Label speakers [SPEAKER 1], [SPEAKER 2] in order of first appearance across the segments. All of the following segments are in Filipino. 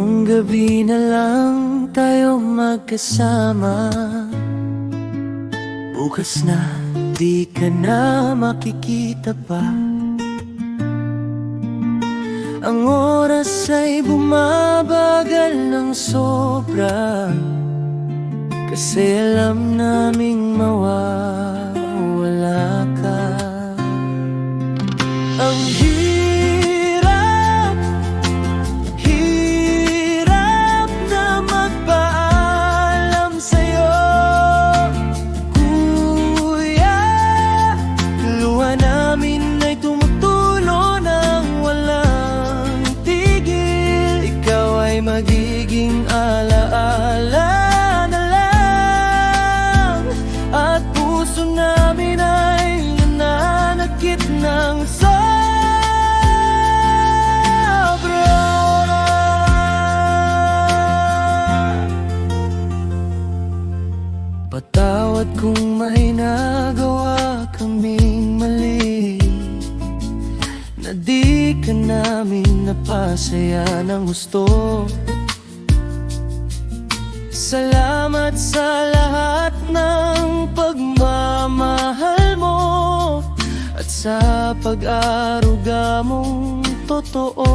[SPEAKER 1] Ilang gabi na lang tayong magkasama. Bukas na di ka na makikita pa. Ang oras ay bumabagal ng sobra, kasi alam naming mawawala ka. Ang hirap na magpaalam sa'yo, kuya. Luha namin ay tumutulo ng walang tigil. Ikaw ay magiging alaala na lang, at puso namin ay nananakit ng patawad kung may nagawa kaming mali, na di ka namin napasaya ng gusto. Salamat sa lahat ng pagmamahal mo, at sa pag-aruga mong totoo.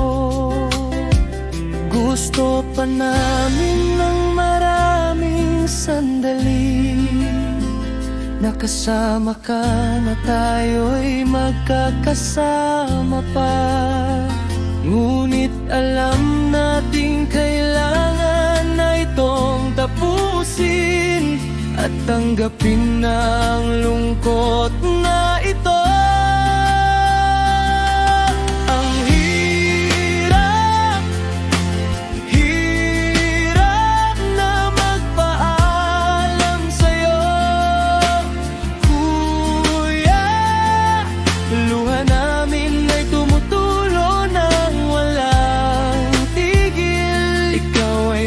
[SPEAKER 1] Gusto pa namin ng maraming sandali, nakasama ka na tayo'y magkakasama pa. Ngunit alam nating kailangan na itong tapusin, at tanggapin ang lungkot na ito.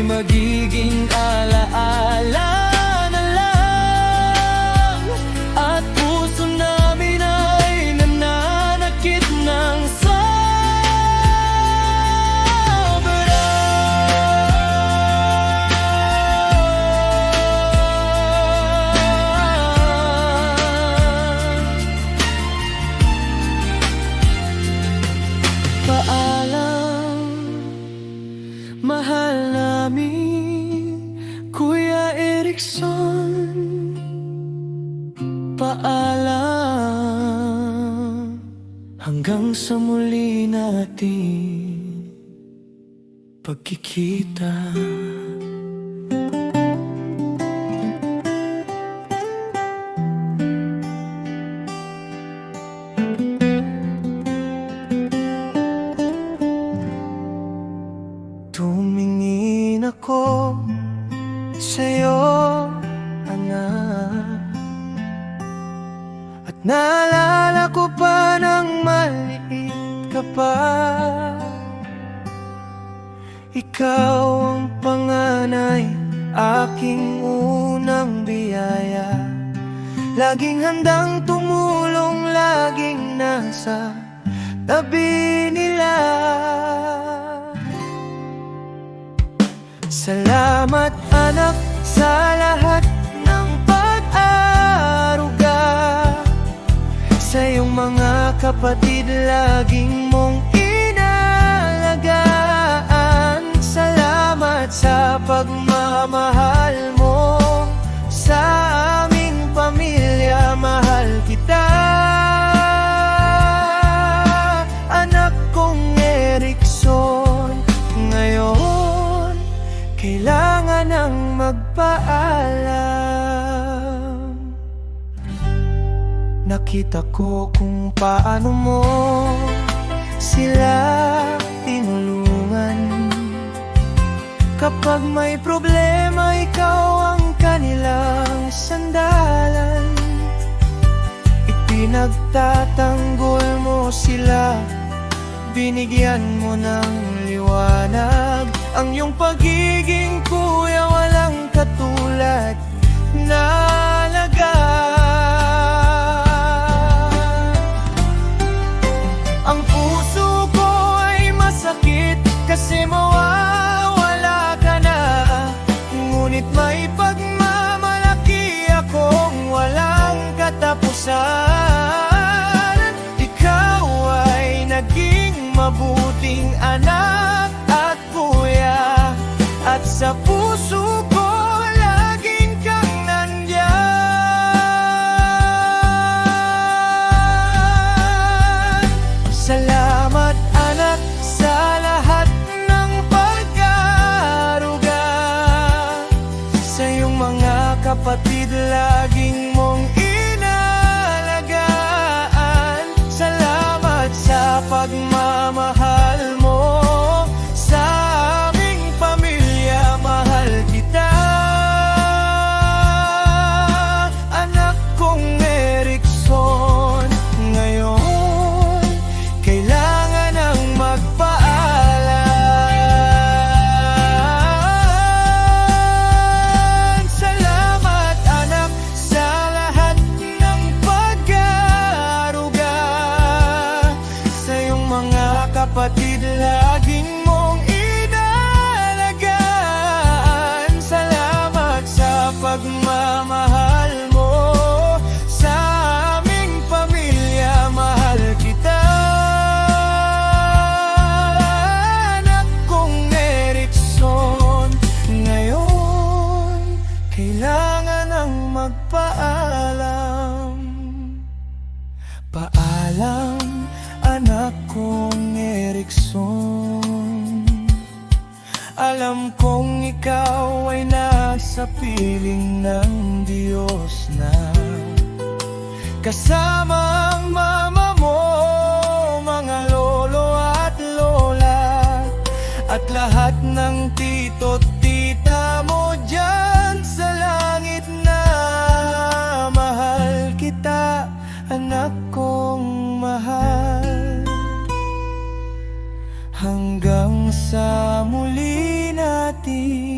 [SPEAKER 1] Magiging alaala na lang, at puso namin ay nananakit ng sobra. Paalam, mahal namin Kuya Erickson. Paalam, hanggang sa muli nating pagkikita. Tumingin ako sa'yo, anak, at naalala ko pa nang maliit ka pa. Ikaw ang panganay, aking unang biyaya. Laging handang tumulong, laging nasa tabi nila. Salamat anak sa lahat ng pag-aruga, sa iyong mga kapatid laging mong inalagaan. Salamat sa pagmamahal mo sa aming pamilya, mahal kita. Anak kong Erickson, ngayon kailangan ng magpaalam. Nakita ko kung paano mo sila tinulungan. Kapag may problema, ikaw ang kanilang sandalan. Ipinagtatanggol mo sila, binigyan mo ng liwanag. Ang iyong pagiging kuya walang katulad na alaga. Ang puso ko ay masakit kasi mawawala Sa puso ko laging kang nandyan. Salamat anak sa lahat ng pagkaruga. Sa iyong mga kapatid laging mong inalagaan. Salamat sa pagmamahal mo sa aming pamilya, mahal kita. Anak kong Erickson, ngayon kailangan ng magpaalam. Salamat anak sa lahat ng pag-aaruga. Sa iyong mga kapatid laging mong inalagaan. Salamat sa pagmamahal mo sa aming pamilya, mahal kita. Anak kong Erickson, ngayon kailangan ng magpaalam. Paalam, anak kong Erickson. Alam kong ikaw ay nasa piling ng Diyos na. Kasama ang mama mo, mga lolo at lola, at lahat ng tito't tita mo dyan sa langit na. Mahal kita, anak kong mahal. Hanggang sa muli natin